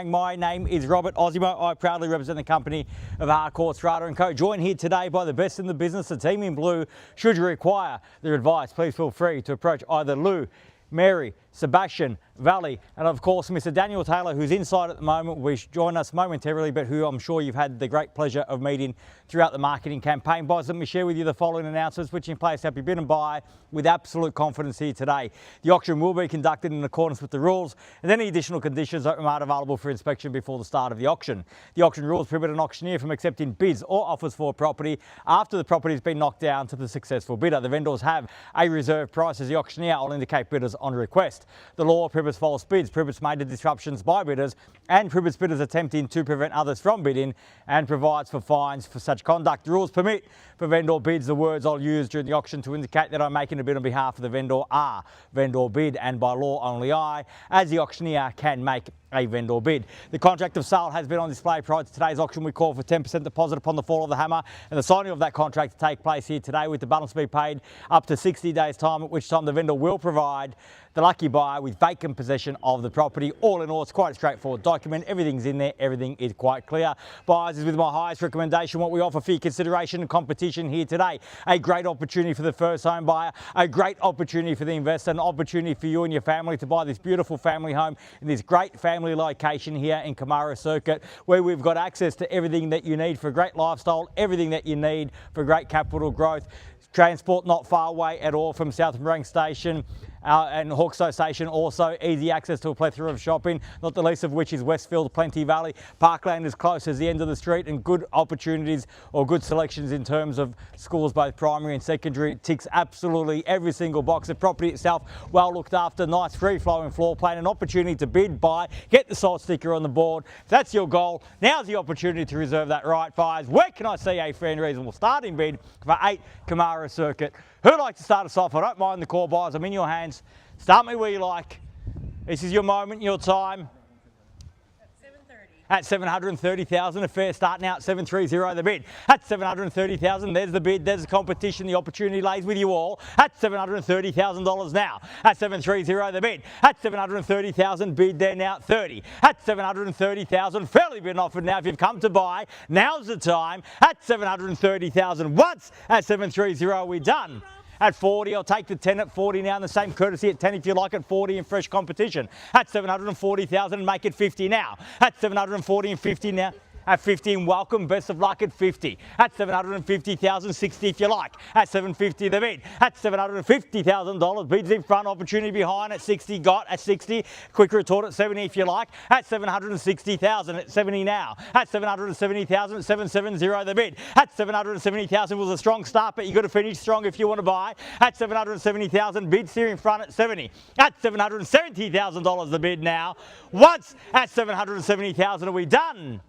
My name is Robert Ozzimo. I proudly represent the company of Harcourts, Rata & Co. Joined here today by the best in the business, the team in blue. Should you require their advice, please feel free to approach either Lou, Mary, Sebastian, Valley, and of course Mr. Daniel Taylor, who's inside at the moment, will join us momentarily, but who I'm sure you've had the great pleasure of meeting throughout the marketing campaign. Boys, let me share with you the following announcements which in place have you bid and buy with absolute confidence here today. The auction will be conducted in accordance with the rules, and any additional conditions are available for inspection before the start of the auction. The auction rules prohibit an auctioneer from accepting bids or offers for a property after the property has been knocked down to the successful bidder. The vendors have a reserve price as the auctioneer will indicate bidders on request. The law prohibits false bids, prohibits major disruptions by bidders, and prohibits bidders attempting to prevent others from bidding, and provides for fines for such conduct. The rules permit for vendor bids. The words I'll use during the auction to indicate that I'm making a bid on behalf of the vendor are vendor bid, and by law only I, as the auctioneer, can make a vendor bid. The contract of sale has been on display prior to today's auction. We call for 10% deposit upon the fall of the hammer, and the signing of that contract to take place here today, with the balance to be paid up to 60 days time, at which time the vendor will provide the lucky buyer with vacant possession of the property. All in all, it's quite a straightforward document. Everything's in there. Everything is quite clear. Buyers is with my highest recommendation. What we offer for your consideration and competition here today: a great opportunity for the first home buyer, a great opportunity for the investor, an opportunity for you and your family to buy this beautiful family home in this great family location here in Kumara Circuit, where we've got access to everything that you need for a great lifestyle, everything that you need for great capital growth. Transport not far away at all from South MORANG Station and Harcourts Station. Also easy access to a plethora of shopping, not the least of which is Westfield, Plenty Valley. Parkland is close as the end of the street, and good opportunities or good selections in terms of schools, both primary and secondary. It ticks absolutely every single box. The property itself well looked after, nice free flowing floor plan, an opportunity to bid, buy, get the sold sticker on the board. If that's your goal, now's the opportunity to reserve that right. Buyers, where can I see a fair and reasonable starting bid for 8 Kumara Circuit? Who'd like to start us off? I don't mind the call, buyers. I'm in your hands. Start me where you like. This is your moment, your time. At 730,000, a fair start now at 730 the bid. At 730,000, there's the bid, there's the competition, the opportunity lays with you all. At $730,000 now. At 730 the bid. At 730,000, bid there now at 30. At 730,000, fairly been offered now if you've come to buy. Now's the time. At 730,000 once. At 730, we're done. At 40, I'll take the 10 at 40 now, and the same courtesy at 10 if you like at 40 in fresh competition. At 740,000, make it 50 now. At 740 and 50 now. At 50, welcome, best of luck at 50. At 750,000, 60 if you like. At 750 the bid. At $750,000, bids in front, opportunity behind. At 60, got. At 60, quick retort at 70 if you like. At 760,000, at 70 now. At 770,000, at 770 the bid. At 770,000 was a strong start, but you got to finish strong if you want to buy. At 770,000, bids here in front at 70. At $770,000 the bid now. Once at 770,000, are we done?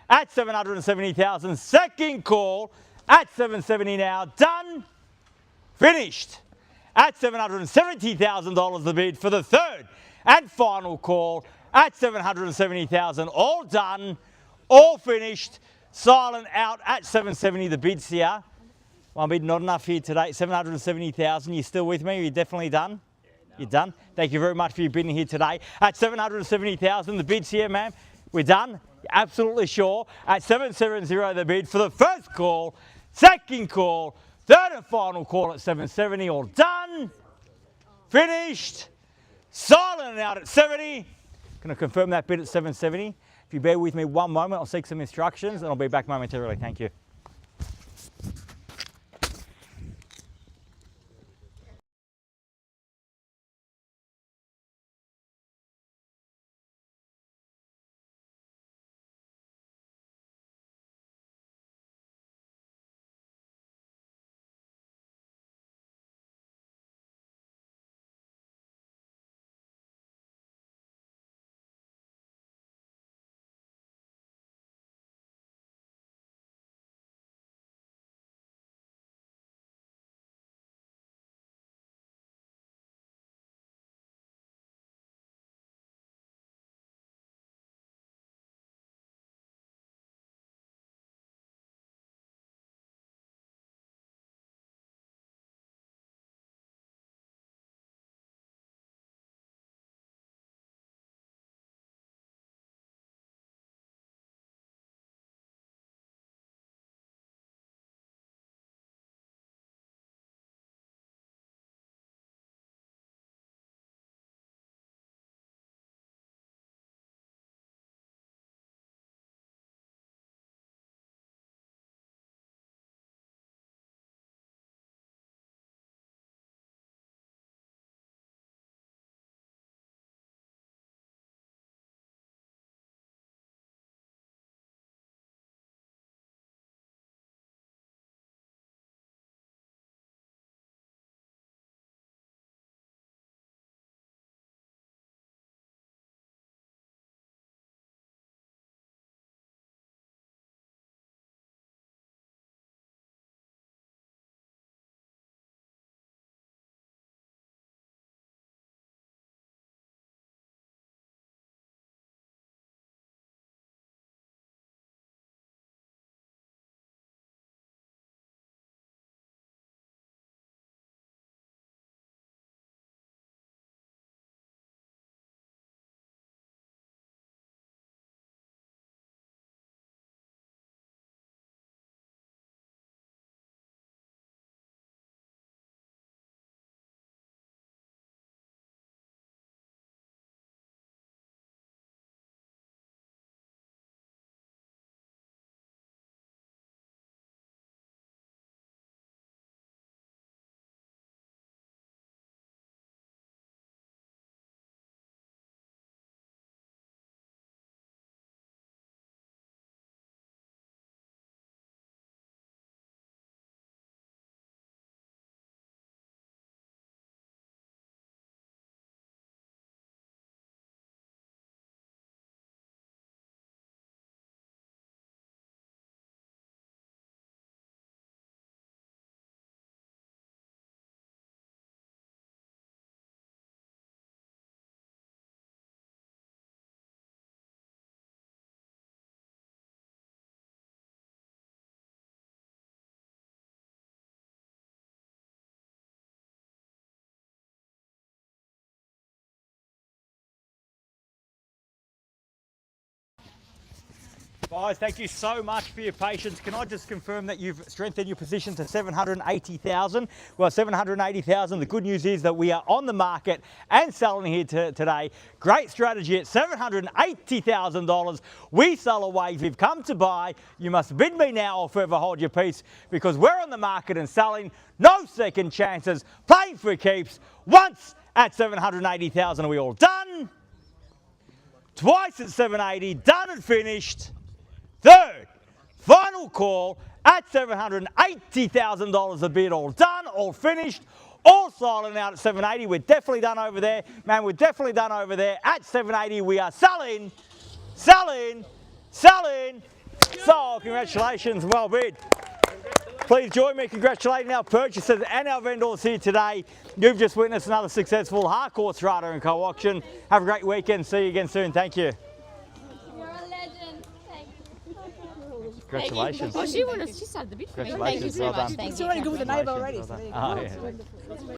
At 770,000, second call. At 770 now, done, finished. At $770,000 the bid for the third and final call. At 770,000, all done, all finished, silent out. At 770 the bids here. One bid not enough here today. 770,000, you still with me? Are you definitely done? You're done? Thank you very much for your bidding here today. At 770,000 the bids here, ma'am. We're done? Absolutely sure. At 770 the bid for the first call, second call, third and final call at 770, all done, finished, silent out at 70. Can I confirm that bid at 770? If you bear with me one moment, I'll seek some instructions and I'll be back momentarily. Thank you. Guys, thank you so much for your patience. Can I just confirm that you've strengthened your position to 780,000? Well, 780,000. The good news is that we are on the market and selling here today. Great strategy at $780,000. We sell away. If you've come to buy, you must bid me now or forever hold your peace, because we're on the market and selling. No second chances. Playing for keeps. Once at 780,000. Are we all done? Twice at 780. Done and finished. Third, final call at $780,000 a bid. All done, all finished, all silent out at 780. We're definitely done over there. Man, we're definitely done over there. At 780, we are selling, selling, selling. So, congratulations, well bid. Please join me congratulating our purchasers and our vendors here today. You've just witnessed another successful Harcourts Rata & Co auction. Have a great weekend. See you again soon. Thank you. Congratulations. Oh, she started the bid for me. Congratulations. Thank you so Well much. done. Thank It's you. already good with the neighbour already. So Oh, yeah.